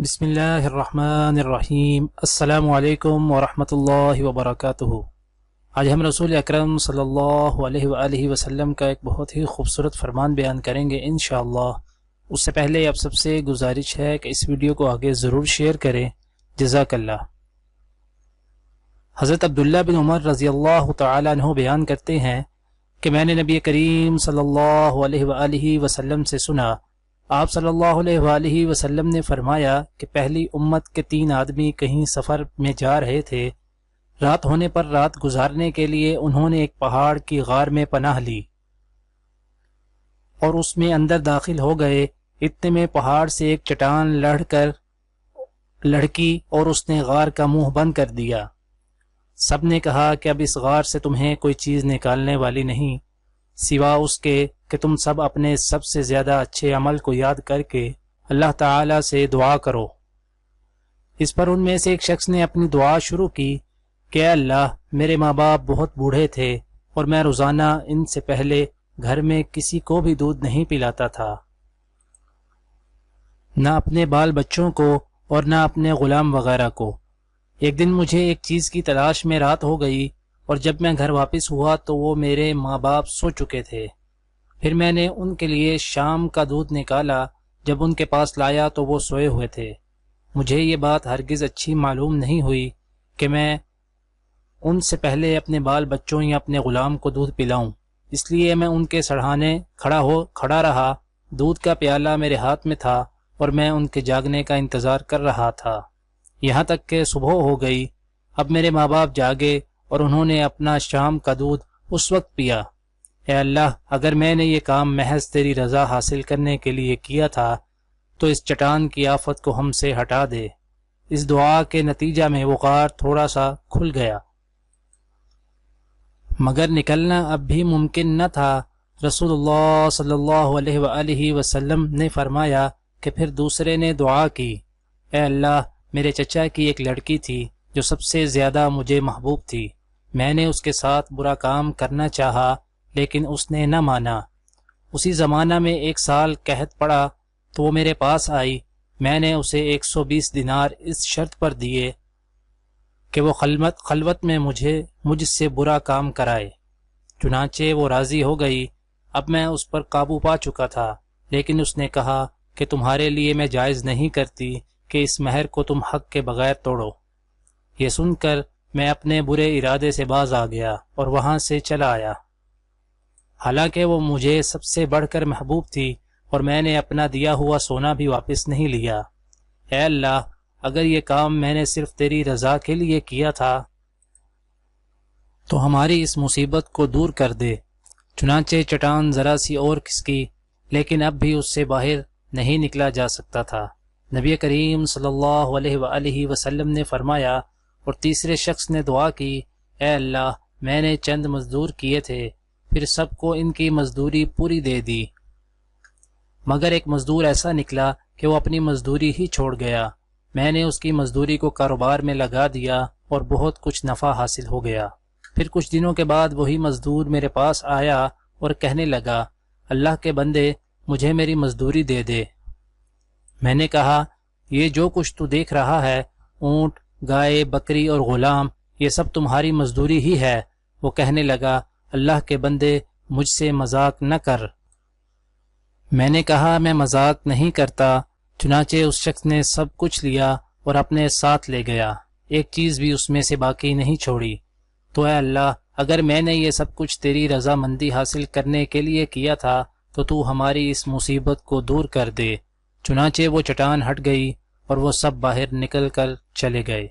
بسم اللہ الرحمن الرحیم۔ السلام علیکم ورحمۃ اللہ وبرکاتہ۔ آج ہم رسول اکرم صلی اللہ علیہ وآلہ وسلم کا ایک بہت ہی خوبصورت فرمان بیان کریں گے انشاءاللہ۔ اس سے پہلے آپ سب سے گزارش ہے کہ اس ویڈیو کو آگے ضرور شیئر کریں، جزاک اللہ۔ حضرت عبداللہ بن عمر رضی اللہ تعالیٰ عنہ بیان کرتے ہیں کہ میں نے نبی کریم صلی اللہ علیہ وآلہ وسلم سے سنا، آپ صلی اللہ علیہ وآلہ وسلم نے فرمایا کہ پہلی امت کے 3 آدمی کہیں سفر میں جا رہے تھے۔ رات ہونے پر رات گزارنے کے لیے انہوں نے ایک پہاڑ کی غار میں پناہ لی اور اس میں اندر داخل ہو گئے۔ اتنے میں پہاڑ سے ایک چٹان لڑکی اور اس نے غار کا منہ بند کر دیا۔ سب نے کہا کہ اب اس غار سے تمہیں کوئی چیز نکالنے والی نہیں سوا اس کے کہ تم سب اپنے سب سے زیادہ اچھے عمل کو یاد کر کے اللہ تعالی سے دعا کرو۔ اس پر ان میں سے ایک شخص نے اپنی دعا شروع کی کہ اے اللہ، میرے ماں باپ بہت بوڑھے تھے اور میں روزانہ ان سے پہلے گھر میں کسی کو بھی دودھ نہیں پلاتا تھا، نہ اپنے بال بچوں کو اور نہ اپنے غلام وغیرہ کو۔ ایک دن مجھے ایک چیز کی تلاش میں رات ہو گئی اور جب میں گھر واپس ہوا تو وہ میرے ماں باپ سو چکے تھے۔ پھر میں نے ان کے لیے شام کا دودھ نکالا، جب ان کے پاس لایا تو وہ سوئے ہوئے تھے۔ مجھے یہ بات ہرگز اچھی معلوم نہیں ہوئی کہ میں ان سے پہلے اپنے بال بچوں یا اپنے غلام کو دودھ پلاؤں، اس لیے میں ان کے سڑھانے کھڑا رہا۔ دودھ کا پیالہ میرے ہاتھ میں تھا اور میں ان کے جاگنے کا انتظار کر رہا تھا، یہاں تک کہ صبح ہو گئی۔ اب میرے ماں باپ جاگے اور انہوں نے اپنا شام کا دودھ اس وقت پیا۔ اے اللہ، اگر میں نے یہ کام محض تیری رضا حاصل کرنے کے لیے کیا تھا تو اس چٹان کی آفت کو ہم سے ہٹا دے۔ اس دعا کے نتیجہ میں وہ غار تھوڑا سا کھل گیا، مگر نکلنا اب بھی ممکن نہ تھا۔ رسول اللہ صلی اللہ علیہ وآلہ وسلم نے فرمایا کہ پھر دوسرے نے دعا کی، اے اللہ، میرے چچا کی ایک لڑکی تھی جو سب سے زیادہ مجھے محبوب تھی۔ میں نے اس کے ساتھ برا کام کرنا چاہا لیکن اس نے نہ مانا۔ اسی زمانہ میں 1 سال قحط پڑا تو وہ میرے پاس آئی۔ میں نے اسے 120 دینار اس شرط پر دیے کہ وہ خلوت میں مجھ سے برا کام کرائے۔ چنانچہ وہ راضی ہو گئی۔ اب میں اس پر قابو پا چکا تھا، لیکن اس نے کہا کہ تمہارے لیے میں جائز نہیں کرتی کہ اس مہر کو تم حق کے بغیر توڑو۔ یہ سن کر میں اپنے برے ارادے سے باز آ گیا اور وہاں سے چلا آیا، حالانکہ وہ مجھے سب سے بڑھ کر محبوب تھی، اور میں نے اپنا دیا ہوا سونا بھی واپس نہیں لیا۔ اے اللہ، اگر یہ کام میں نے صرف تیری رضا کے لیے کیا تھا تو ہماری اس مصیبت کو دور کر دے۔ چنانچہ چٹان ذرا سی اور کھسکی، لیکن اب بھی اس سے باہر نہیں نکلا جا سکتا تھا۔ نبی کریم صلی اللہ علیہ وآلہ وسلم نے فرمایا، اور تیسرے شخص نے دعا کی، اے اللہ، میں نے چند مزدور کیے تھے، پھر سب کو ان کی مزدوری پوری دے دی، مگر ایک مزدور ایسا نکلا کہ وہ اپنی مزدوری ہی چھوڑ گیا۔ میں نے اس کی مزدوری کو کاروبار میں لگا دیا اور بہت کچھ نفع حاصل ہو گیا۔ پھر کچھ دنوں کے بعد وہی مزدور میرے پاس آیا اور کہنے لگا، اللہ کے بندے، مجھے میری مزدوری دے دے۔ میں نے کہا، یہ جو کچھ تو دیکھ رہا ہے، اونٹ، گائے، بکری اور غلام، یہ سب تمہاری مزدوری ہی ہے۔ وہ کہنے لگا، اللہ کے بندے، مجھ سے مذاق نہ کر۔ میں نے کہا، میں مذاق نہیں کرتا۔ چنانچہ اس شخص نے سب کچھ لیا اور اپنے ساتھ لے گیا، ایک چیز بھی اس میں سے باقی نہیں چھوڑی۔ تو اے اللہ، اگر میں نے یہ سب کچھ تیری رضا مندی حاصل کرنے کے لیے کیا تھا تو ہماری اس مصیبت کو دور کر دے۔ چنانچہ وہ چٹان ہٹ گئی اور وہ سب باہر نکل کر چلے گئے۔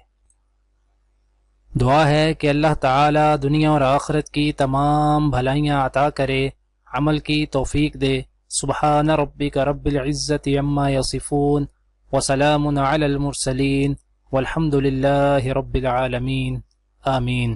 دعا ہے کہ اللہ تعالی دنیا اور آخرت کی تمام بھلائیاں عطا کرے، عمل کی توفیق دے۔ سبحان ربک رب العزت عما یصفون وسلام علی المرسلین والحمد للہ رب العالمین، آمین۔